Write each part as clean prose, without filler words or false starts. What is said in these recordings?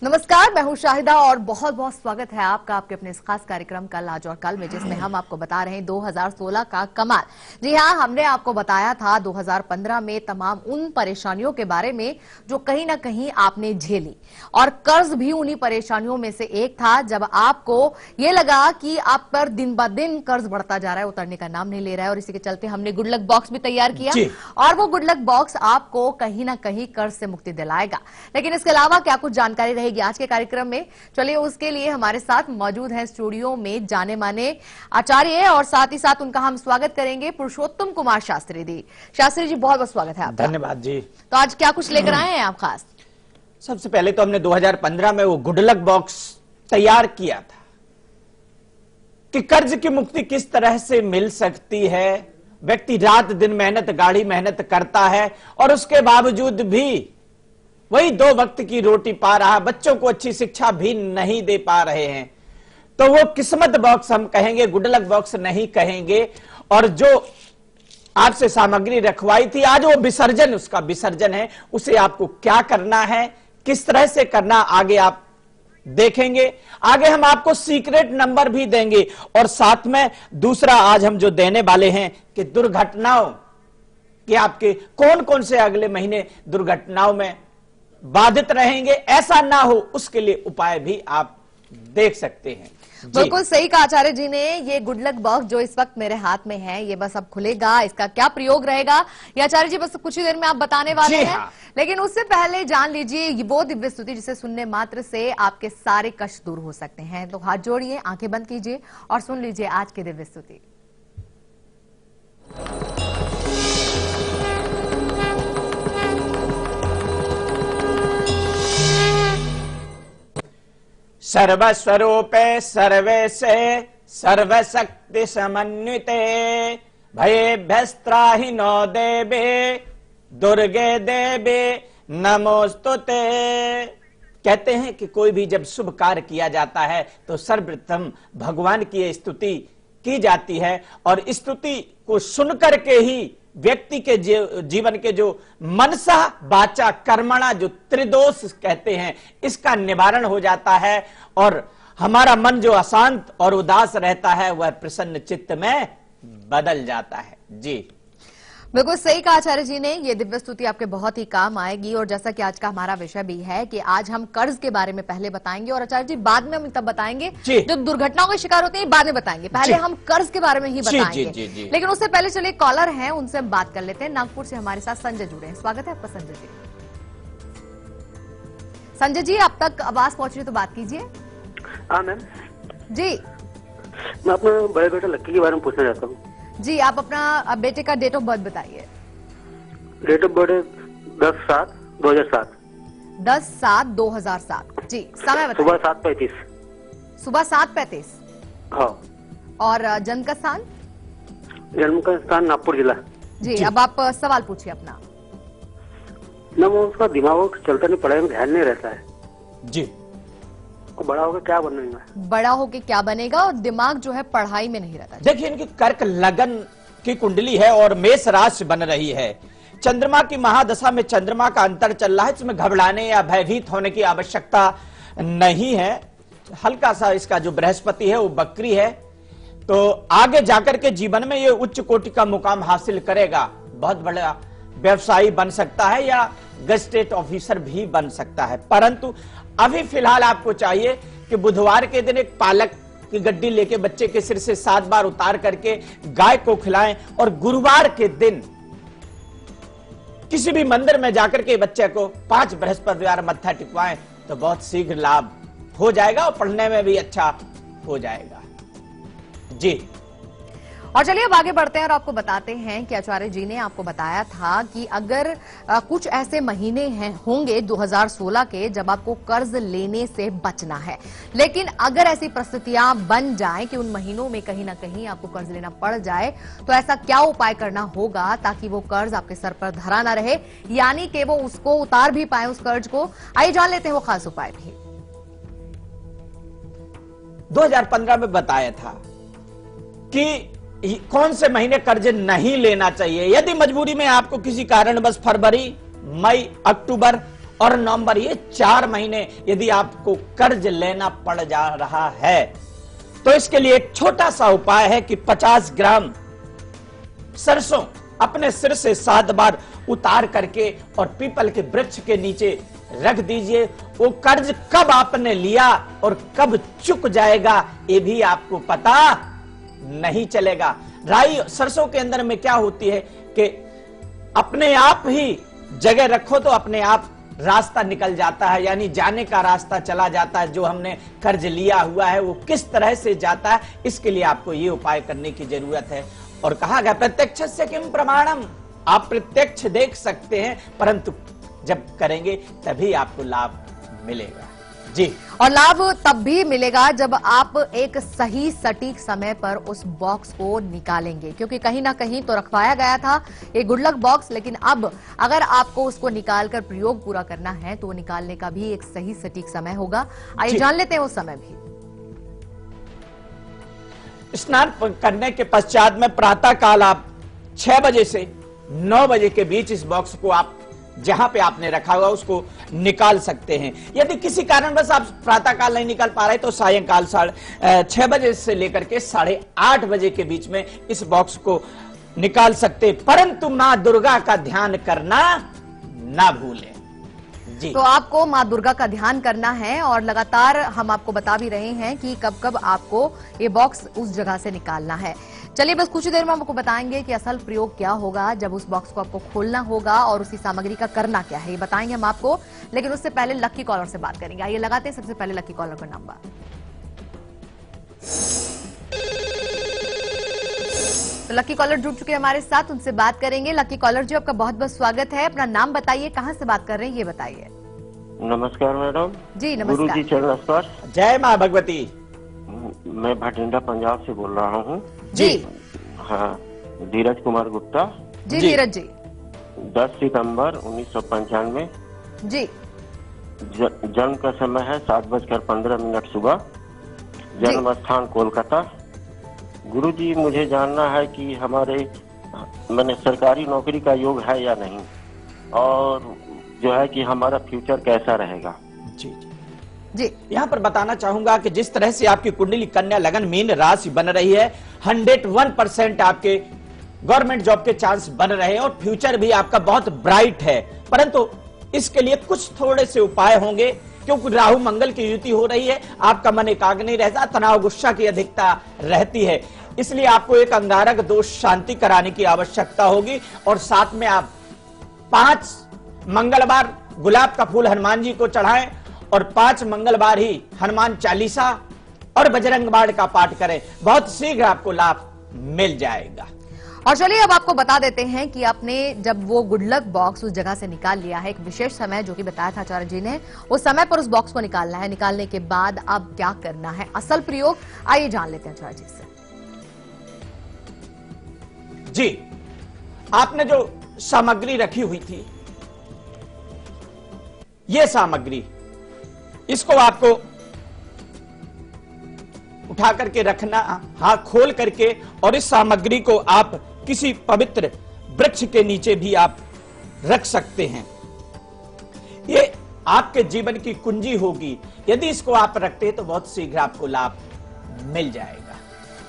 नमस्कार, मैं हूं शाहिदा और बहुत बहुत स्वागत है आपका आपके अपने इस खास कार्यक्रम कल आज और कल में, जिसमें हम आपको बता रहे हैं 2016 का कमाल। जी हां, हमने आपको बताया था 2015 में तमाम उन परेशानियों के बारे में जो कहीं ना कहीं आपने झेली, और कर्ज भी उन्हीं परेशानियों में से एक था जब आपको ये लगा कि आप पर दिन ब दिन कर्ज बढ़ता जा रहा है, उतरने का नाम नहीं ले रहा है। और इसी के चलते हमने गुड लक बॉक्स भी तैयार किया और वो गुड लक बॉक्स आपको कहीं ना कहीं कर्ज से मुक्ति दिलाएगा। लेकिन इसके अलावा क्या कुछ जानकारी रहेगी आज के कार्यक्रम में, चलिए उसके लिए हमारे साथ मौजूद हैं स्टूडियो में जाने माने आचार्य, और साथ ही साथ उनका हम स्वागत करेंगे पुरुषोत्तम कुमार शास्त्री जी। शास्त्री जी, बहुत बहुत स्वागत है आपका। धन्यवाद जी। तो आज क्या कुछ लेकर आए हैं आप खास? सबसे पहले तो हमने 2015 में वो गुड लक बॉक्स तैयार किया था कि कर्ज की मुक्ति किस तरह से मिल सकती है। व्यक्ति रात दिन मेहनत, गाढ़ी मेहनत करता है और उसके बावजूद भी वही 2 वक्त की रोटी पा रहा, बच्चों को अच्छी शिक्षा भी नहीं दे पा रहे हैं। तो वो किस्मत बॉक्स हम कहेंगे, गुड लक बॉक्स नहीं कहेंगे। और जो आपसे सामग्री रखवाई थी, आज वो विसर्जन, उसका विसर्जन है। उसे आपको क्या करना है, किस तरह से करना, आगे आप देखेंगे। आगे हम आपको सीक्रेट नंबर भी देंगे और साथ में दूसरा आज हम जो देने वाले हैं कि दुर्घटनाओं कि आपके कौन कौन से अगले महीने दुर्घटनाओं में बाधित रहेंगे, ऐसा ना हो उसके लिए उपाय भी आप देख सकते हैं। बिल्कुल सही कहा आचार्य जी ने। ये गुड लक बॉक्स जो इस वक्त मेरे हाथ में है, ये बस अब खुलेगा, इसका क्या प्रयोग रहेगा ये आचार्य जी बस कुछ ही देर में आप बताने वाले हैं। लेकिन उससे पहले जान लीजिए वो दिव्य स्तुति जिसे सुनने मात्र से आपके सारे कष्ट दूर हो सकते हैं। तो हाथ जोड़िए, आंखें बंद कीजिए और सुन लीजिए आज की दिव्य स्तुति। सर्वस्वरूपे सर्वेशे सर्वशक्ति समन्विते भयेभ्यस्त्राहि नो देवे दुर्गे देवे नमोस्तुते। कहते हैं कि कोई भी जब शुभ कार्य किया जाता है तो सर्वप्रथम भगवान की स्तुति की जाती है, और स्तुति को सुनकर के ही व्यक्ति के जीवन के जो मनसा वाचा कर्मणा जो त्रिदोष कहते हैं, इसका निवारण हो जाता है और हमारा मन जो अशांत और उदास रहता है वह प्रसन्न चित्त में बदल जाता है। जी बिल्कुल सही कहा आचार्य जी ने। ये दिव्य स्तुति आपके बहुत ही काम आएगी। और जैसा कि आज का हमारा विषय भी है कि आज हम कर्ज के बारे में पहले बताएंगे और आचार्य जी बाद में हम तब बताएंगे, जो दुर्घटनाओं के शिकार होते हैं बाद में बताएंगे, पहले हम कर्ज के बारे में ही बताएंगे। लेकिन उससे पहले चलिए कॉलर हैं, उनसे हम बात कर लेते हैं। नागपुर से हमारे साथ संजय जुड़े हैं, स्वागत है आपका संजय जी। संजय जी, आप तक आवाज पहुंच रही तो बात कीजिए। हाँ मैम जी, मैं अपने बड़े बेटे लक्की के बारे में पूछना चाहता हूँ। जी, आप अपना बेटे का डेट ऑफ बर्थ बताइए। Date of birth 10/7/2007। 10/7/2007। जी, समय बताइए। सुबह 7:35। सुबह 7:35। हाँ। और जन्म का स्थान? जन्म का स्थान नागपुर जिला। जी, अब आप सवाल पूछिए अपना। ना वो उसका दिमाग चलता नहीं, पढ़ाई में ध्यान नहीं रहता है जी। बड़ा होकर क्या बनेगा? बड़ा होकर क्या बनेगा और दिमाग जो है पढ़ाई में नहीं रहता। देखिए, इनकी कर्क लगन की कुंडली है और मेष राशि बन रही है। चंद्रमा की महादशा में चंद्रमा का अंतर चल रहा है, इसमें घबराने या भयभीत होने की आवश्यकता नहीं है। हल्का सा इसका जो बृहस्पति है वो बकरी है, तो आगे जाकर के जीवन में ये उच्च कोटि का मुकाम हासिल करेगा। बहुत बड़ा व्यवसायी बन सकता है या गजेटेड ऑफिसर भी बन सकता है। परंतु अभी फिलहाल आपको चाहिए कि बुधवार के दिन एक पालक की गड्डी लेके बच्चे के सिर से 7 बार उतार करके गाय को खिलाएं, और गुरुवार के दिन किसी भी मंदिर में जाकर के बच्चे को 5 बृहस्पतिवार मत्था टिकवाएं तो बहुत शीघ्र लाभ हो जाएगा और पढ़ने में भी अच्छा हो जाएगा। जी, और चलिए अब आगे बढ़ते हैं और आपको बताते हैं कि आचार्य जी ने आपको बताया था कि अगर कुछ ऐसे महीने होंगे 2016 के जब आपको कर्ज लेने से बचना है। लेकिन अगर ऐसी परिस्थितियां बन जाएं कि उन महीनों में कहीं ना कहीं आपको कर्ज लेना पड़ जाए, तो ऐसा क्या उपाय करना होगा ताकि वो कर्ज आपके सर पर धरा ना रहे, यानी कि वो उसको उतार भी पाए उस कर्ज को। आइए जान लेते हैं वो खास उपाय भी। 2015 में बताया था कि कौन से महीने कर्ज नहीं लेना चाहिए। यदि मजबूरी में आपको किसी कारण बस फरवरी, मई, अक्टूबर और नवंबर, ये 4 महीने यदि आपको कर्ज लेना पड़ जा रहा है तो इसके लिए एक छोटा सा उपाय है कि 50 ग्राम सरसों अपने सिर से 7 बार उतार करके और पीपल के वृक्ष के नीचे रख दीजिए। वो कर्ज कब आपने लिया और कब चुक जाएगा ये भी आपको पता नहीं चलेगा। राई सरसों के अंदर में क्या होती है कि अपने आप ही जगह रखो तो अपने आप रास्ता निकल जाता है, यानी जाने का रास्ता चला जाता है। जो हमने कर्ज लिया हुआ है वो किस तरह से जाता है, इसके लिए आपको ये उपाय करने की जरूरत है। और कहा गया प्रत्यक्ष से किम प्रमाणम, आप प्रत्यक्ष देख सकते हैं परंतु जब करेंगे तभी आपको लाभ मिलेगा जी। और लाभ तब भी मिलेगा जब आप एक सही सटीक समय पर उस बॉक्स को निकालेंगे, क्योंकि कहीं ना कहीं तो रखवाया गया था ये गुड लक बॉक्स, लेकिन अब अगर आपको उसको निकालकर प्रयोग पूरा करना है तो वो निकालने का भी एक सही सटीक समय होगा। आइए जान लेते हैं वो समय भी। स्नान करने के पश्चात में प्रातः काल आप 6 बजे से 9 बजे के बीच इस बॉक्स को आप जहां पे आपने रखा हुआ उसको निकाल सकते हैं। यदि किसी कारणवश आप प्रातः काल नहीं निकाल पा रहे तो सायंकाल 6 बजे से लेकर के 8:30 बजे के बीच में इस बॉक्स को निकाल सकते, परंतु मां दुर्गा का ध्यान करना ना भूलें जी। तो आपको मां दुर्गा का ध्यान करना है और लगातार हम आपको बता भी रहे हैं कि कब कब आपको ये बॉक्स उस जगह से निकालना है। चलिए बस कुछ देर में हम आपको बताएंगे कि असल प्रयोग क्या होगा जब उस बॉक्स को आपको खोलना होगा और उसी सामग्री का करना क्या है, ये बताएंगे हम आपको। लेकिन उससे पहले लकी कॉलर से बात करेंगे। आइए लगाते हैं सबसे पहले लकी कॉलर का नंबर। तो लकी कॉलर जुड़ चुके हैं हमारे साथ, उनसे बात करेंगे। लकी कॉलर जी, आपका बहुत बहुत स्वागत है। अपना नाम बताइए, कहां से बात कर रहे हैं ये बताइए। नमस्कार मैडम। जी नमस्कार। गुरु जी चरण नमस्कार। जय मां भगवती। मैं भटिंडा पंजाब से बोल रहा हूँ जी। हाँ, धीरज कुमार गुप्ता जी धीरज जी। 10 सितंबर 1995। जी। जन्म का समय है 7:15 सुबह। जन्म स्थान कोलकाता। गुरु जी मुझे जानना है कि हमारे मैंने सरकारी नौकरी का योग है या नहीं, और जो है कि हमारा फ्यूचर कैसा रहेगा। जी जी। यहां पर बताना चाहूंगा कि जिस तरह से आपकी कुंडली कन्या लगन मीन राशि बन रही है, 101% आपके गवर्नमेंट जॉब के चांस बन रहे हैं और फ्यूचर भी आपका बहुत ब्राइट है। परंतु इसके लिए कुछ थोड़े से उपाय होंगे, क्योंकि राहु मंगल की युति हो रही है, आपका मन एकाग्र नहीं रहता, तनाव गुस्सा की अधिकता रहती है, इसलिए आपको एक अंगारक दोष शांति कराने की आवश्यकता होगी। और साथ में आप 5 मंगलवार गुलाब का फूल हनुमान जी को चढ़ाएं और 5 मंगलवार ही हनुमान चालीसा और बजरंग बाण का पाठ करें, बहुत शीघ्र आपको लाभ मिल जाएगा। और चलिए अब आपको बता देते हैं कि आपने जब वो गुड लक बॉक्स उस जगह से निकाल लिया है, एक विशेष समय जो कि बताया था आचार्य जी ने, उस समय पर उस बॉक्स को निकालना है। निकालने के बाद अब क्या करना है, असल प्रयोग आइए जान लेते हैं आचार्य जी से। जी, आपने जो सामग्री रखी हुई थी, यह सामग्री, इसको आपको उठा करके रखना, हाथ खोल करके, और इस सामग्री को आप किसी पवित्र वृक्ष के नीचे भी आप रख सकते हैं। ये आपके जीवन की कुंजी होगी। यदि इसको आप रखते हैं तो बहुत शीघ्र आपको लाभ मिल जाएगा।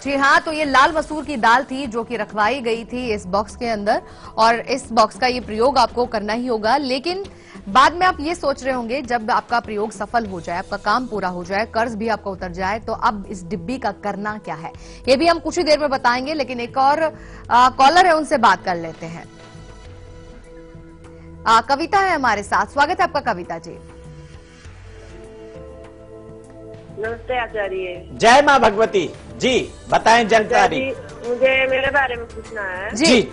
जी हाँ, तो ये लाल मसूर की दाल थी जो कि रखवाई गई थी इस बॉक्स के अंदर, और इस बॉक्स का ये प्रयोग आपको करना ही होगा। लेकिन बाद में आप ये सोच रहे होंगे जब आपका प्रयोग सफल हो जाए, आपका काम पूरा हो जाए, कर्ज भी आपका उतर जाए, तो अब इस डिब्बी का करना क्या है, ये भी हम कुछ ही देर में बताएंगे। लेकिन एक और कॉलर है, उनसे बात कर लेते हैं। कविता है हमारे साथ, स्वागत है आपका कविता जी। नमस्ते आचार्य। जय मां भगवती जी, बताएं जानकारी। मुझे मेरे बारे में पूछना है। जी।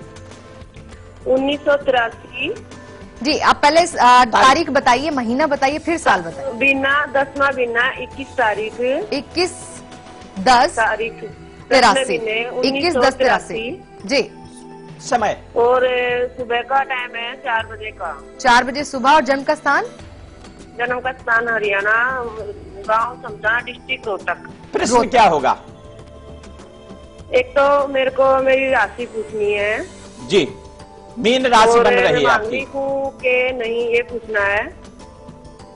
1983। जी, आप पहले तारीख बताइए, महीना बताइए, फिर साल बताइए। बिना 10वां बिना 21 तारीख 21/10/83। 21/10/83। जी। समय और सुबह का टाइम है 4 बजे का। 4 बजे सुबह। और जन्म का स्थान? जन्म का स्थान हरियाणा, गांव समझा, डिस्ट्रिक्ट रोहतक। प्रश्न क्या होगा? एक तो मेरे को मेरी राशि पूछनी है जी, मीन राशि बन रही है आपकी। के नहीं, ये पूछना है।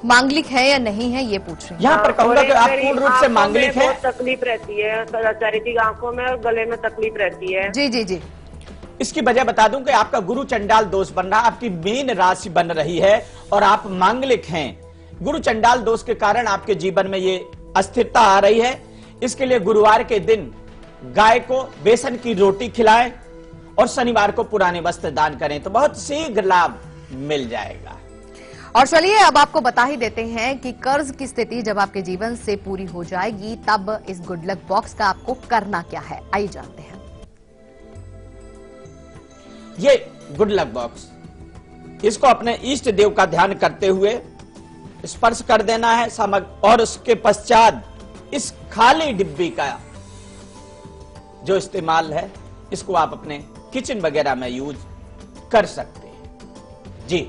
मांगलिक है या नहीं है ये पूछ रही हैं। यहाँ पर कहूंगा और कि आप मेरी पूर्ण रूप से आंखों में मांगलिक है। बहुत तकलीफ रहती है, चारिटी आंखों में और गले में तकलीफ रहती है। जी जी जी। इसकी वजह बता दूं कि आपका गुरु चंडाल दोष बन रहा, आपकी मीन राशि बन रही है और आप मांगलिक हैं। गुरु चंडाल दोष के कारण आपके जीवन में ये अस्थिरता आ रही है। इसके लिए गुरुवार के दिन गाय को बेसन की रोटी खिलाएं और शनिवार को पुराने वस्त्र दान करें तो बहुत शीघ्र लाभ मिल जाएगा। और चलिए अब आपको बता ही देते हैं कि कर्ज की स्थिति जब आपके जीवन से पूरी हो जाएगी तब इस गुड लक बॉक्स का आपको करना क्या है, आइए जानते हैं। ये गुड लक बॉक्स, इसको अपने इष्ट देव का ध्यान करते हुए स्पर्श कर देना है और उसके पश्चात इस खाली डिब्बी का जो इस्तेमाल है इसको आप अपने किचन वगैरह में यूज कर सकते हैं। जी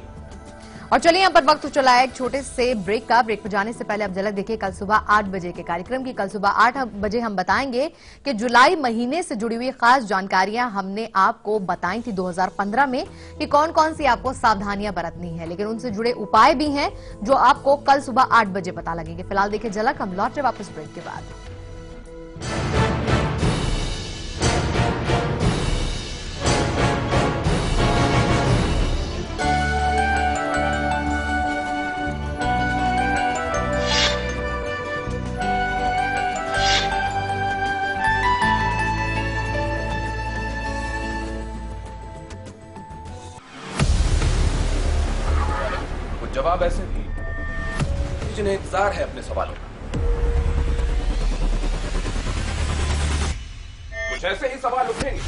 और चलिए यहाँ पर वक्त चला है एक छोटे से ब्रेक का। ब्रेक पर जाने से पहले अब झलक देखिए कल सुबह 8 बजे के कार्यक्रम की। कल सुबह 8 बजे हम बताएंगे कि जुलाई महीने से जुड़ी हुई खास जानकारियां हमने आपको बताई थी 2015 में कि कौन कौन सी आपको सावधानियां बरतनी है, लेकिन उनसे जुड़े उपाय भी हैं जो आपको कल सुबह 8 बजे पता लगेंगे। फिलहाल देखिए झलक, हम लौट रहे वापस ब्रेक के बाद। जवाब ऐसे भी जिन्हें इंतजार है अपने सवालों का। कुछ ऐसे ही सवाल उठेंगे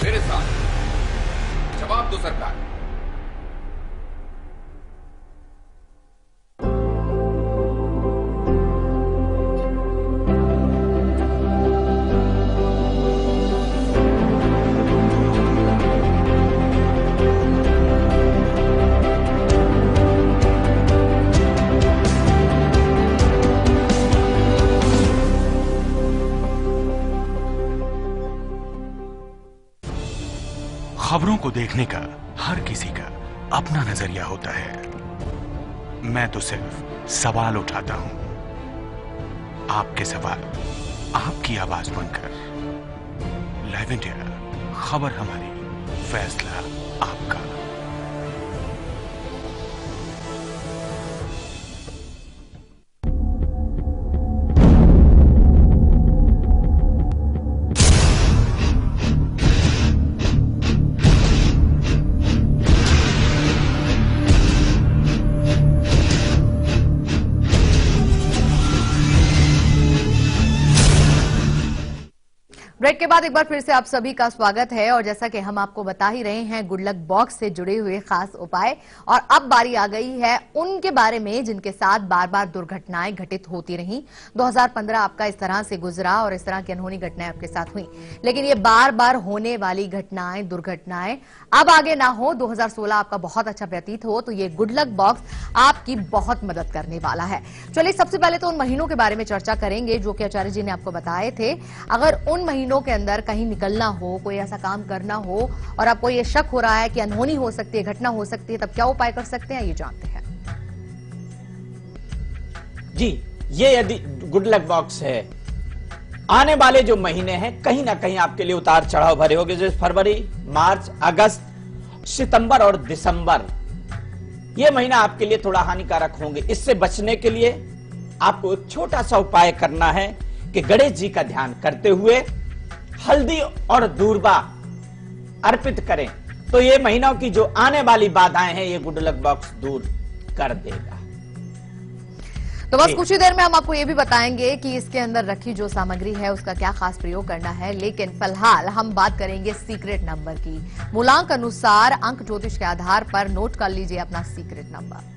मेरे साथ। जवाब दो सरकार। खबरों को देखने का हर किसी का अपना नजरिया होता है। मैं तो सिर्फ सवाल उठाता हूं। आपके सवाल आपकी आवाज बनकर। लाइव इंडिया, खबर हमारी, फैसला आपका। ब्रेक के बाद एक बार फिर से आप सभी का स्वागत है। और जैसा कि हम आपको बता ही रहे हैं गुड लक बॉक्स से जुड़े हुए खास उपाय, और अब बारी आ गई है उनके बारे में जिनके साथ बार बार दुर्घटनाएं घटित होती रहीं। 2015 आपका इस तरह से गुजरा और इस तरह की अनहोनी घटनाएं आपके साथ हुई, लेकिन ये बार बार होने वाली घटनाएं, दुर्घटनाएं अब आगे ना हो, 2016 आपका बहुत अच्छा व्यतीत हो, तो ये गुड लक बॉक्स आपकी बहुत मदद करने वाला है। चलिए सबसे पहले तो उन महीनों के बारे में चर्चा करेंगे जो कि आचार्य जी ने आपको बताए थे। अगर उन महीनों के अंदर कहीं निकलना हो, कोई ऐसा काम करना हो और आपको ये शक हो रहा है कि अनहोनी हो सकती है, घटना हो सकती है, तब क्या उपाय कर सकते हैं, ये जानते हैं। जी, ये यदि गुड लक बॉक्स है, आने वाले जो महीने हैं कहीं ना कहीं आपके लिए उतार चढ़ाव भरे होंगे, जैसे फरवरी, मार्च, अगस्त, सितंबर और दिसंबर, ये महीना आपके लिए थोड़ा हानिकारक होंगे। इससे बचने के लिए आपको एक छोटा सा उपाय करना है कि गणेश जी का ध्यान करते हुए हल्दी और दूर्वा अर्पित करें, तो ये महीनों की जो आने वाली बाधाएं हैं ये गुड लक बॉक्स दूर कर देगा। तो बस कुछ ही देर में हम आपको ये भी बताएंगे कि इसके अंदर रखी जो सामग्री है उसका क्या खास प्रयोग करना है, लेकिन फिलहाल हम बात करेंगे सीक्रेट नंबर की। मूलांक अनुसार अंक ज्योतिष के आधार पर नोट कर लीजिए अपना सीक्रेट नंबर।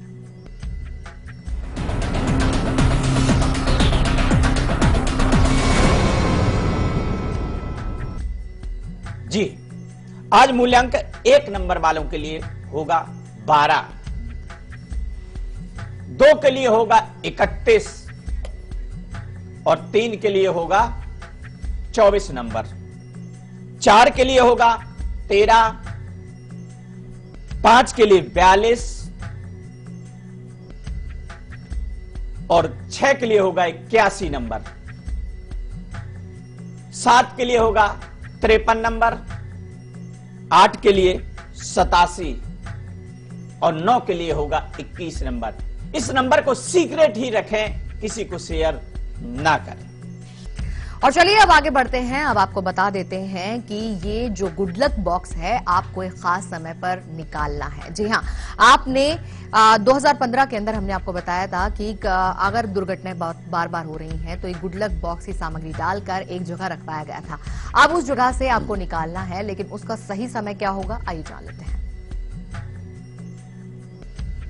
जी, आज मूल्यांक 1 नंबर वालों के लिए होगा 12, 2 के लिए होगा 31 और 3 के लिए होगा 24 नंबर, 4 के लिए होगा 13, 5 के लिए 42, और 6 के लिए होगा 81 नंबर, 7 के लिए होगा 53 नंबर, 8 के लिए 87 और 9 के लिए होगा 21 नंबर। इस नंबर को सीक्रेट ही रखें, किसी को शेयर ना करें। और चलिए अब आगे बढ़ते हैं। अब आपको बता देते हैं कि ये जो गुड लक बॉक्स है आपको एक खास समय पर निकालना है। जी हाँ, आपने 2015 के अंदर हमने आपको बताया था कि अगर दुर्घटनाएं बार बार हो रही हैं तो एक गुड लक बॉक्स की सामग्री डालकर एक जगह रखवाया गया था। अब उस जगह से आपको निकालना है, लेकिन उसका सही समय क्या होगा आइए जान लेते हैं।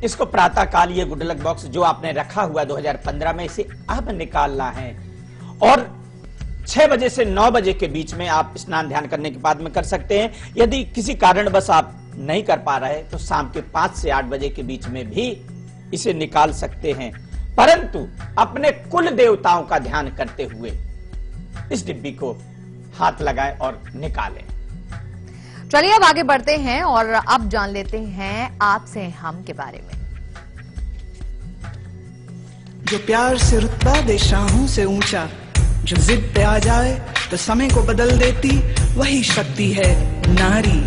इसको प्रातःकाल ये गुड लक बॉक्स जो आपने रखा हुआ 2015 में, इसे अब निकालना है और 6 बजे से 9 बजे के बीच में आप स्नान ध्यान करने के बाद में कर सकते हैं। यदि किसी कारणवश आप नहीं कर पा रहे तो शाम के 5 से 8 बजे के बीच में भी इसे निकाल सकते हैं, परंतु अपने कुल देवताओं का ध्यान करते हुए इस डिब्बी को हाथ लगाएं और निकालें। चलिए अब आगे बढ़ते हैं और अब जान लेते हैं आपसे हम के बारे में। जो प्यार से रुतबा दे शाहों से ऊंचा, जो जिद पे आ जाए तो समय को बदल देती, वही शक्ति है नारी।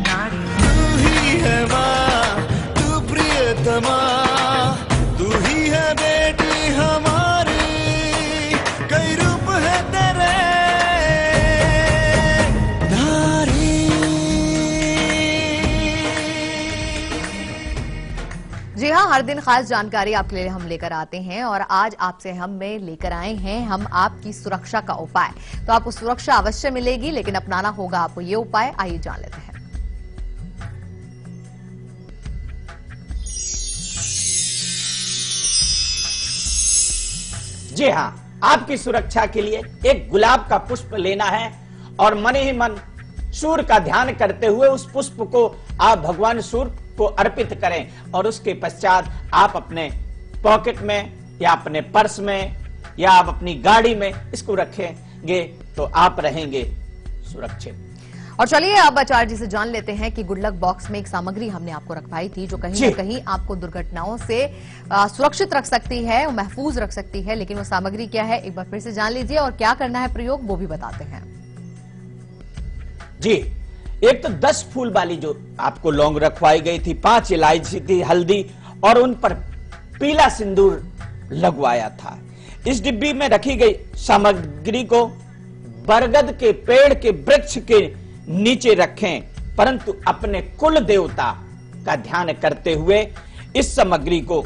नारी तू ही है माँ, तू प्रियतमा, तू ही है बेटी हमारी, कई रूप है तेरे नारी। जी हाँ, हर दिन खास जानकारी आपके लिए हम लेकर आते हैं और आज आपसे हम में लेकर आए हैं हम आपकी सुरक्षा का उपाय। तो आपको सुरक्षा अवश्य मिलेगी, लेकिन अपनाना होगा आपको ये उपाय। आइए जान लेते हैं। जी हाँ, आपकी सुरक्षा के लिए एक गुलाब का पुष्प लेना है और मन ही मन सूर्य का ध्यान करते हुए उस पुष्प को आप भगवान सूर्य को अर्पित करें और उसके पश्चात आप अपने पॉकेट में या अपने पर्स में या आप अपनी गाड़ी में इसको रखेंगे तो आप रहेंगे सुरक्षित। और चलिए अब आचार्य जी से जान लेते हैं कि गुड लक बॉक्स में एक सामग्री हमने आपको रखवाई थी जो कहीं ना कहीं आपको दुर्घटनाओं से सुरक्षित रख सकती है, महफूज रख सकती है, लेकिन वो सामग्री क्या है एक बार फिर से जान लीजिए और क्या करना है प्रयोग वो भी बताते हैं। जी, एक तो 10 फूल वाली जो आपको लौंग रखवाई गई थी, 5 इलायची थी, हल्दी और उन पर पीला सिंदूर लगवाया था। इस डिब्बी में रखी गई सामग्री को बरगद के पेड़ के वृक्ष के नीचे रखें, परंतु अपने कुल देवता का ध्यान करते हुए इस सामग्री को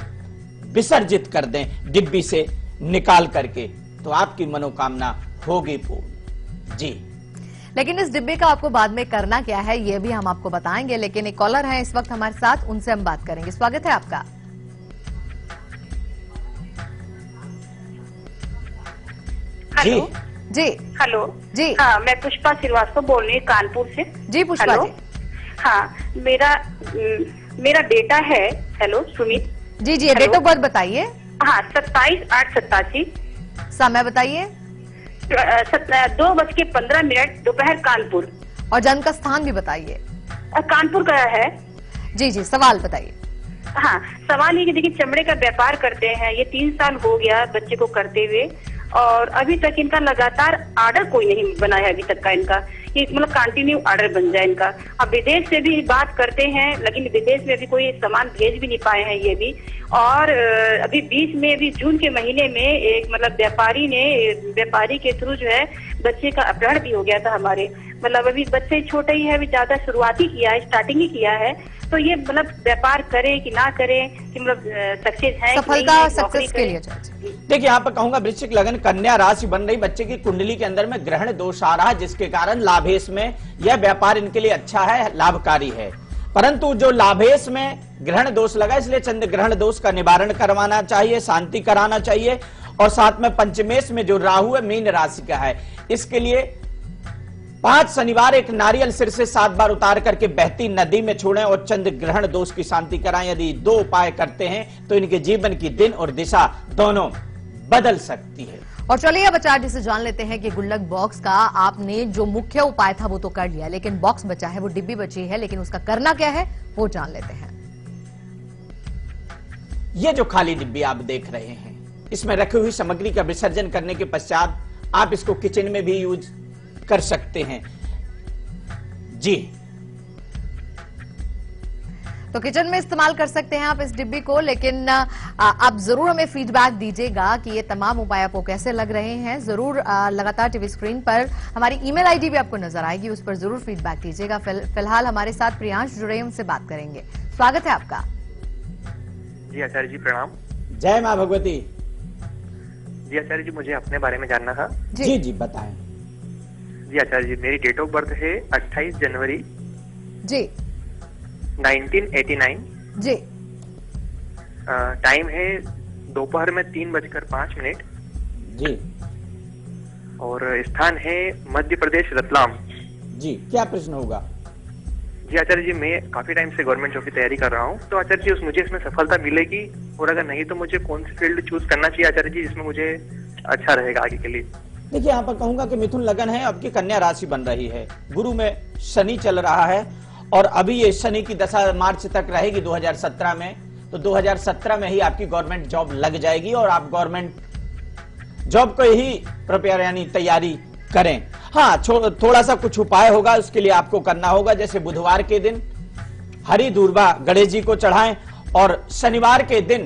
विसर्जित कर दें डिब्बी से निकाल करके, तो आपकी मनोकामना होगी पूर्ण। जी, लेकिन इस डिब्बे का आपको बाद में करना क्या है ये भी हम आपको बताएंगे, लेकिन एक कॉलर है इस वक्त हमारे साथ, उनसे हम बात करेंगे। स्वागत है आपका। जी जी हेलो जी हाँ, मैं पुष्पा श्रीवास्तव बोल रही हूँ कानपुर से। जी पुष्पा हेलो? जी। हाँ, मेरा बेटा है। हेलो सुमित जी जी, डेट ऑफ बर्थ बताइए। हाँ, 27/8/87। समय बताइए। 2:15 दोपहर कानपुर। और जन्म का स्थान भी बताइए। कानपुर का है। जी जी, सवाल बताइए। हाँ, सवाल ये कि देखिए चमड़े का व्यापार करते हैं, ये 3 साल हो गया बच्चे को करते हुए और अभी तक इनका लगातार ऑर्डर कोई नहीं बना है अभी तक का इनका, ये मतलब कंटिन्यू ऑर्डर बन जाए इनका। अब विदेश से भी बात करते हैं लेकिन विदेश में अभी कोई सामान भेज भी नहीं पाए हैं ये भी। और अभी बीच में अभी जून के महीने में एक मतलब व्यापारी के थ्रू जो है बच्चे का अपहरण भी हो गया था हमारे। मतलब अभी बच्चे छोटे ही है, अभी ज्यादा शुरुआती किया है, स्टार्टिंग ही किया है। तो ये मतलब व्यापार करे कि ना करे कि मतलब सक्सेस है, सफलता सक्सेस के लिए। देखिए यहाँ पर कहूंगा वृश्चिक लगन कन्या राशि बन रही, बच्चे की कुंडली के अंदर में ग्रहण दोष आ रहा है जिसके कारण लाभेश में यह व्यापार इनके लिए अच्छा है, लाभकारी है। परंतु जो लाभेश में ग्रहण दोष लगा इसलिए चंद्र ग्रहण दोष का निवारण करवाना चाहिए, शांति कराना चाहिए। और साथ में पंचमेश में जो राहु है मीन राशि का है, इसके लिए 5 शनिवार एक नारियल सिर से 7 बार उतार करके बहती नदी में छोड़ें और चंद्र ग्रहण दोष की शांति कराएं। यदि 2 उपाय करते हैं तो इनके जीवन की दिन और दिशा दोनों बदल सकती है। और चलिए अब आचार्य से जान लेते हैं कि गुड लक बॉक्स का आपने जो मुख्य उपाय था वो तो कर लिया, लेकिन बॉक्स बचा है, वो डिब्बी बची है, लेकिन उसका करना क्या है वो जान लेते हैं। ये जो खाली डिब्बी आप देख रहे हैं इसमें रखी हुई सामग्री का विसर्जन करने के पश्चात आप इसको किचन में भी यूज कर सकते हैं। जी, तो किचन में इस्तेमाल कर सकते हैं आप इस डिब्बी को, लेकिन आप जरूर हमें फीडबैक दीजिएगा कि ये तमाम उपाय आपको कैसे लग रहे हैं। जरूर लगातार टीवी स्क्रीन पर हमारी ईमेल आईडी भी आपको नजर आएगी, उस पर जरूर फीडबैक दीजिएगा। फिलहाल हमारे साथ प्रियांश जुड़े हैं, उनसे बात करेंगे। स्वागत है आपका। जी आचार्य जी प्रणाम। जय मां भगवती। जी आचार्य जी, मुझे अपने बारे में जानना था। जी जी बताएं। जी आचार्य जी, मेरी डेट ऑफ बर्थ है 28 जनवरी जी 1989। जी टाइम है दोपहर में 3:05। जी, और स्थान है मध्य प्रदेश रतलाम। जी क्या प्रश्न होगा? जी आचार्य जी, मैं काफी टाइम से गवर्नमेंट जॉब की तैयारी कर रहा हूँ, तो आचार्य जी मुझे इसमें सफलता मिलेगी, और अगर नहीं तो मुझे कौन सी फील्ड चूज करना चाहिए आचार्य जी, जिसमें मुझे अच्छा रहेगा आगे के लिए? देखिए, यहाँ पर कहूंगा कि मिथुन लगन है, आपकी कन्या राशि बन रही है, गुरु में शनि चल रहा है, और अभी ये शनि की दशा मार्च तक रहेगी 2017 में, तो 2017 में ही आपकी गवर्नमेंट जॉब लग जाएगी, और आप गवर्नमेंट जॉब को ही प्रिपेयर यानी तैयारी करें। हाँ, थोड़ा सा कुछ उपाय होगा, उसके लिए आपको करना होगा, जैसे बुधवार के दिन हरी दूर्वा गणेश जी को चढ़ाएं, और शनिवार के दिन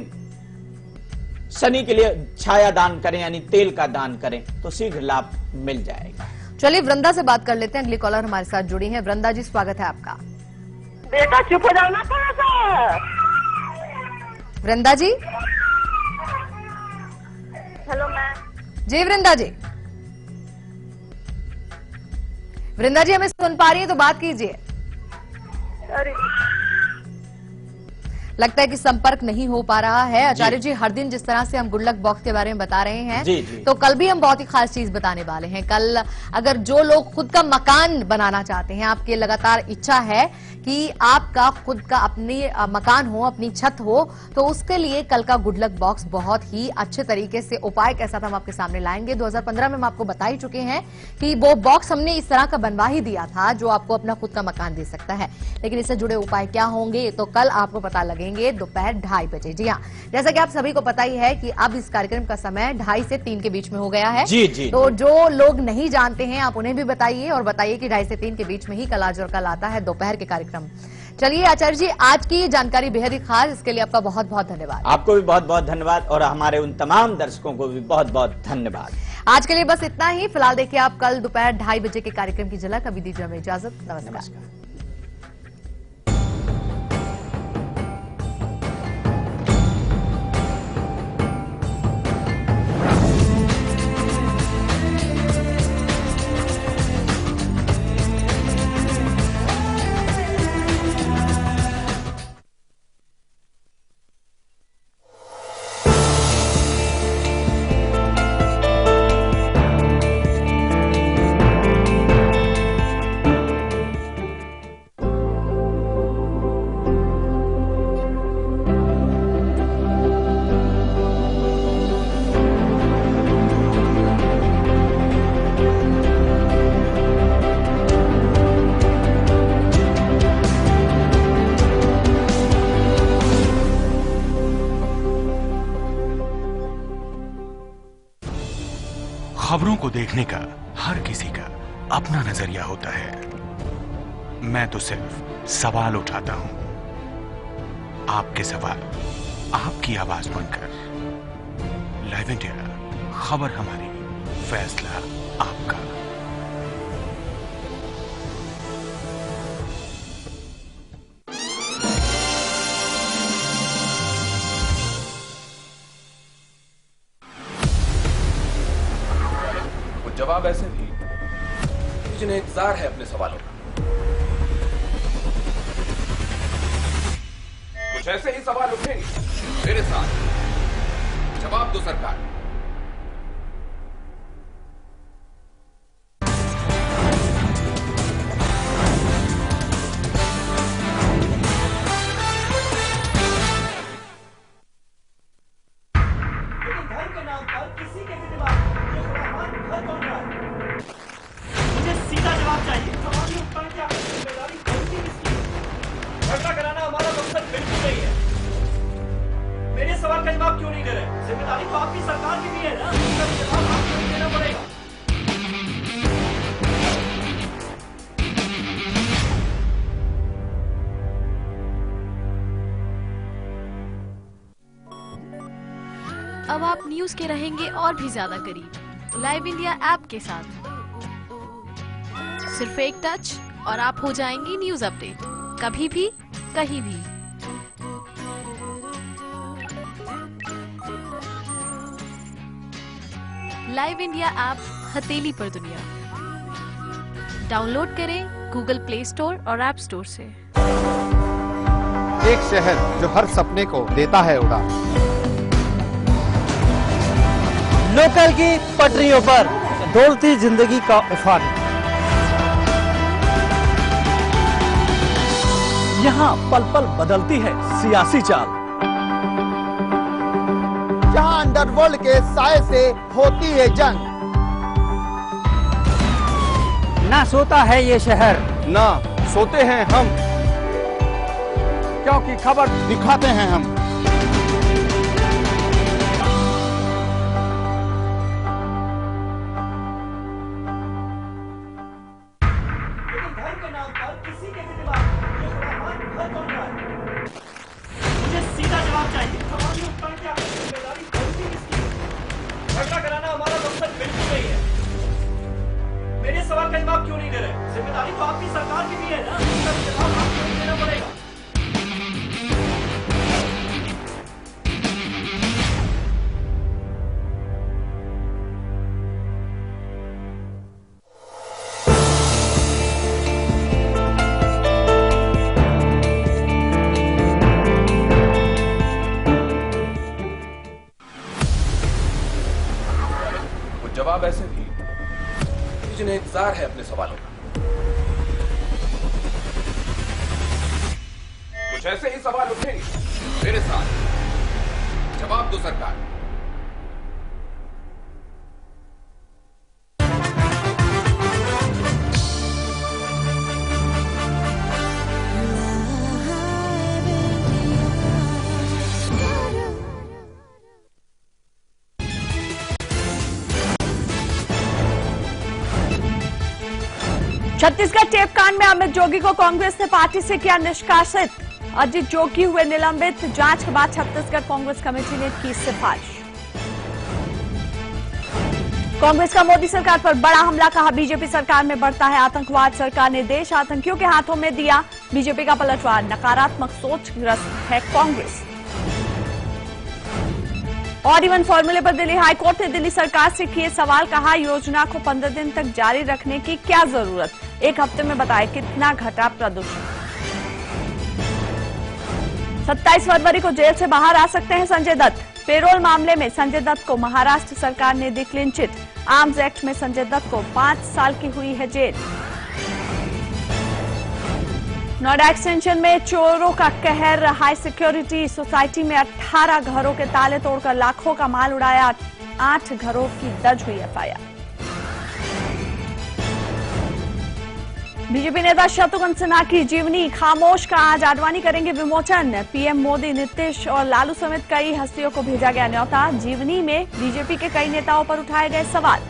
शनि के लिए छाया दान करें, यानी तेल का दान करें, तो शीघ्र लाभ मिल जाएगा। चलिए वृंदा से बात कर लेते हैं। अगली कॉलर हमारे साथ जुड़ी है। वृंदा जी, स्वागत है आपका। बेटा चुप हो जाओ ना थोड़ा सा। वृंदा जी। Hello ma'am. जी वृंदा जी। वृंदा जी हमें सुन पा रही है तो बात कीजिए। अरे लगता है कि संपर्क नहीं हो पा रहा है। आचार्य जी, हर दिन जिस तरह से हम गुड लक बॉक्स के बारे में बता रहे हैं, जी, जी। तो कल भी हम बहुत ही खास चीज बताने वाले हैं। कल अगर जो लोग खुद का मकान बनाना चाहते हैं, आपकी लगातार इच्छा है कि आपका खुद का अपनी मकान हो, अपनी छत हो, तो उसके लिए कल का गुड लक बॉक्स बहुत ही अच्छे तरीके से उपाय कैसा था हम आपके सामने लाएंगे। 2015 में हम आपको बता ही चुके हैं कि वो बॉक्स हमने इस तरह का बनवा ही दिया था जो आपको अपना खुद का मकान दे सकता है, लेकिन इससे जुड़े उपाय क्या होंगे तो कल आपको पता लगेंगे दोपहर 2:30 बजे। जी हाँ, जैसा कि आप सभी को पता ही है कि अब इस कार्यक्रम का समय 2:30 से 3 के बीच में हो गया है। जी, जी, तो जो लोग नहीं जानते हैं आप उन्हें भी बताइए, और बताइए कि 2:30 से 3 के बीच में ही कल आज और कल आता है दोपहर के कार्यक्रम। चलिए आचार्य जी, आज की जानकारी बेहद ही खास, इसके लिए आपका बहुत बहुत धन्यवाद। आपको भी बहुत बहुत धन्यवाद, और हमारे उन तमाम दर्शकों को भी बहुत बहुत धन्यवाद। आज के लिए बस इतना ही। फिलहाल देखिए आप कल दोपहर 2:30 बजे के कार्यक्रम की झलक। अभी दीजिए हमें इजाजत। नमस्कार। खबरों को देखने का हर किसी का अपना नजरिया होता है। मैं तो सिर्फ सवाल उठाता हूं। आपके सवाल आपकी आवाज बनकर। लाइव इंडिया, खबर हमारी, फैसला आपका। जवाब ऐसे भी जिन्हें इंतजार है अपने सवालों का। कुछ ऐसे ही सवाल उठेंगे मेरे साथ। जवाब दो सरकार। मेरे सवाल का जवाब क्यों नहीं दे रहे? जिम्मेदारी तो आपकी सरकार की भी है ना, उसका भी जवाब आपको ही देना पड़ेगा। अब आप न्यूज के रहेंगे और भी ज्यादा करीब लाइव इंडिया ऐप के साथ। सिर्फ एक टच और आप हो जाएंगे न्यूज अपडेट, कभी भी कहीं भी। लाइव इंडिया ऐप हथेली पर दुनिया। डाउनलोड करें गूगल प्ले स्टोर और ऐप स्टोर से। एक शहर जो हर सपने को देता है उड़ान। लोकल की पटरियों पर डोलती जिंदगी का उफान। यहाँ पल पल बदलती है सियासी चाल। जहाँ अंडरवर्ल्ड के साए से होती है जंग। ना सोता है ये शहर, ना सोते हैं हम, क्योंकि खबर दिखाते हैं हम। झगड़ा कराना हमारा मकसद बिल्कुल नहीं है। मेरे सवाल का जवाब क्यों नहीं दे रहे? जिम्मेदारी तो आपकी सरकार की भी है ना, उसका भी जवाब आपको ही देना पड़ेगा। जवाब ऐसे भी जिन्हें इंतजार है अपने सवालों का। कुछ ऐसे ही सवाल उठेंगे मेरे साथ, जवाब दो सरकार। छत्तीसगढ़ टेप कांड में अमित जोगी को कांग्रेस ने पार्टी से किया निष्कासित। अजित जोगी हुए निलंबित। जांच के बाद छत्तीसगढ़ कांग्रेस कमेटी ने की सिफारिश। कांग्रेस का मोदी सरकार पर बड़ा हमला, कहा बीजेपी सरकार में बढ़ता है आतंकवाद। सरकार ने देश आतंकियों के हाथों में दिया। बीजेपी का पलटवार, नकारात्मक सोचग्रस्त है कांग्रेस। और इवन फॉर्मूले पर दिल्ली हाईकोर्ट ने दिल्ली सरकार से किए सवाल, कहा योजना को 15 दिन तक जारी रखने की क्या जरूरत, एक हफ्ते में बताए कितना घटा प्रदूषण। 27 फरवरी को जेल से बाहर आ सकते हैं संजय दत्त। पेरोल मामले में संजय दत्त को महाराष्ट्र सरकार ने दी क्लीन चिट। आर्म्स एक्ट में संजय दत्त को 5 साल की हुई है जेल। नोएडा एक्सटेंशन में चोरों का कहर, हाई सिक्योरिटी सोसाइटी में 18 घरों के ताले तोड़कर लाखों का माल उड़ाया। 8 घरों की दर्ज हुई एफआईआर। बीजेपी नेता शत्रुघ्न सिन्हा की जीवनी खामोश का आज आडवाणी करेंगे विमोचन। पीएम मोदी, नीतीश और लालू समेत कई हस्तियों को भेजा गया न्योता। जीवनी में बीजेपी के कई नेताओं पर उठाए गए सवाल।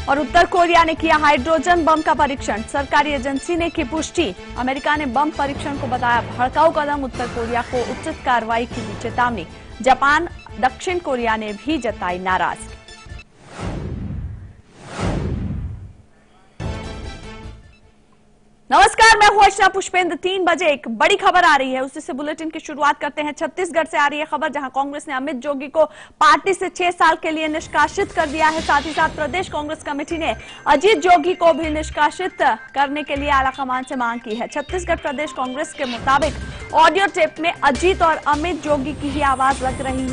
और उत्तर कोरिया ने किया हाइड्रोजन बम का परीक्षण, सरकारी एजेंसी ने की पुष्टि। अमेरिका ने बम परीक्षण को बताया भड़काऊ कदम, उत्तर कोरिया को उचित कार्रवाई की दी चेतावनी। जापान, दक्षिण कोरिया ने भी जताई नाराजगी। नमस्कार, मैं हूं अर्चना पुष्पेंद्र। 3 बजे एक बड़ी खबर आ रही है, उसी से बुलेटिन की शुरुआत करते हैं। छत्तीसगढ़ से आ रही है खबर, जहां कांग्रेस ने अमित जोगी को पार्टी से 6 साल के लिए निष्कासित कर दिया है। साथ ही साथ प्रदेश कांग्रेस कमेटी ने अजित जोगी को भी निष्कासित करने के लिए आलाकमान से मांग की है। छत्तीसगढ़ प्रदेश कांग्रेस के मुताबिक ऑडियो टेप में अजित और अमित जोगी की ही आवाज लग रही है।